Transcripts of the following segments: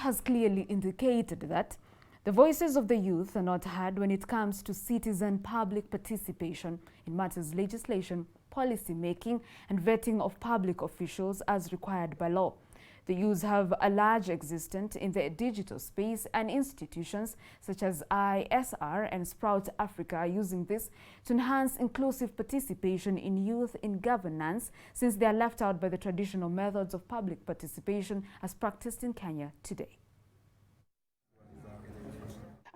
has clearly indicated that the voices of the youth are not heard when it comes to citizen public participation in matters legislation, policy making and vetting of public officials as required by law. The youth have a large existence in the digital space, and institutions such as IASR and Sprout Africa are using this to enhance inclusive participation in youth in governance, since they are left out by the traditional methods of public participation as practiced in Kenya today.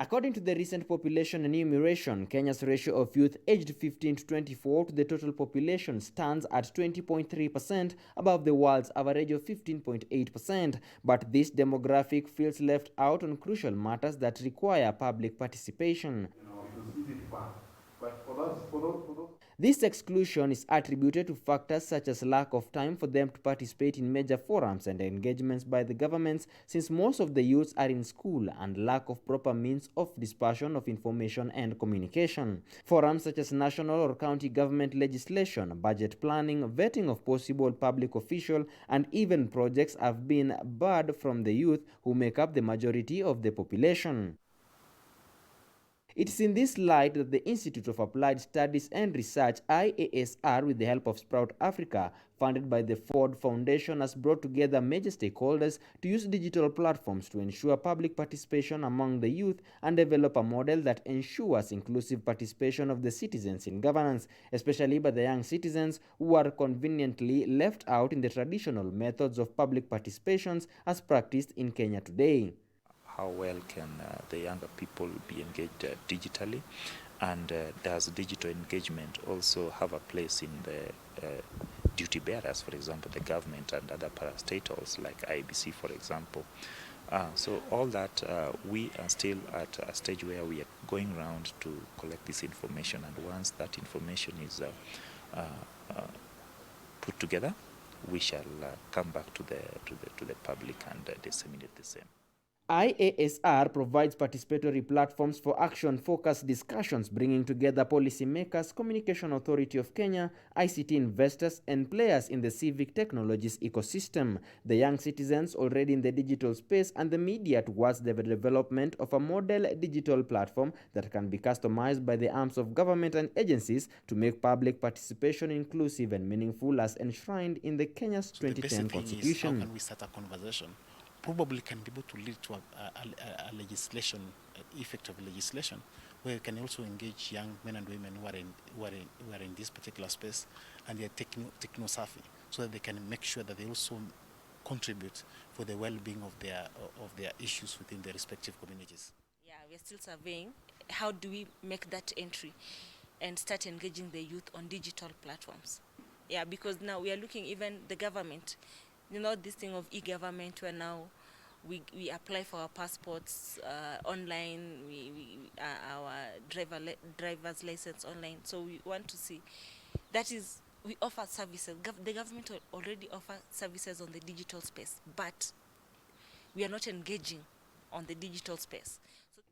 According to the recent population enumeration, Kenya's ratio of youth aged 15 to 24 to the total population stands at 20.3%, above the world's average of 15.8%. But this demographic feels left out on crucial matters that require public participation. This exclusion is attributed to factors such as lack of time for them to participate in major forums and engagements by the governments, since most of the youths are in school, and lack of proper means of dispersion of information and communication. Forums such as national or county government legislation, budget planning, vetting of possible public official, and even projects have been barred from the youth, who make up the majority of the population. It is in this light that the Institute of Applied Studies and Research, IASR, with the help of Sprout Africa, funded by the Ford Foundation, has brought together major stakeholders to use digital platforms to ensure public participation among the youth and develop a model that ensures inclusive participation of the citizens in governance, especially by the young citizens who are conveniently left out in the traditional methods of public participations as practiced in Kenya today. How well can the younger people be engaged digitally, and does digital engagement also have a place in the duty bearers, for example, the government and other parastatals like IBC, for example. So all that, we are still at a stage where we are going around to collect this information, and once that information is put together, we shall come back to the public and disseminate the same. IASR provides participatory platforms for action-focused discussions, bringing together policymakers, Communication Authority of Kenya, ICT investors, and players in the civic technologies ecosystem, the young citizens already in the digital space, and the media towards the development of a model digital platform that can be customized by the arms of government and agencies to make public participation inclusive and meaningful, as enshrined in the Kenya's 2010 Constitution. How can we start a conversation? Probably can be able to lead to a legislation, effective legislation, where you can also engage young men and women who are in this particular space, and they are techno-savvy, so that they can make sure that they also contribute for the well-being of their issues within their respective communities. Yeah, we're still surveying how do we make that entry and start engaging the youth on digital platforms. Yeah, because now we are looking, even the government, you know, this thing of e-government, where now we apply for our passports online, our driver's license online. So we want to see, that is, we offer services. The government already offer services on the digital space, but we are not engaging on the digital space.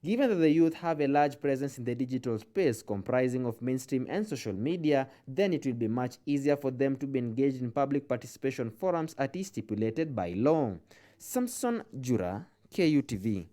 Given that the youth have a large presence in the digital space, comprising of mainstream and social media, then it will be much easier for them to be engaged in public participation forums as stipulated by law. Samson Jura, KUTV.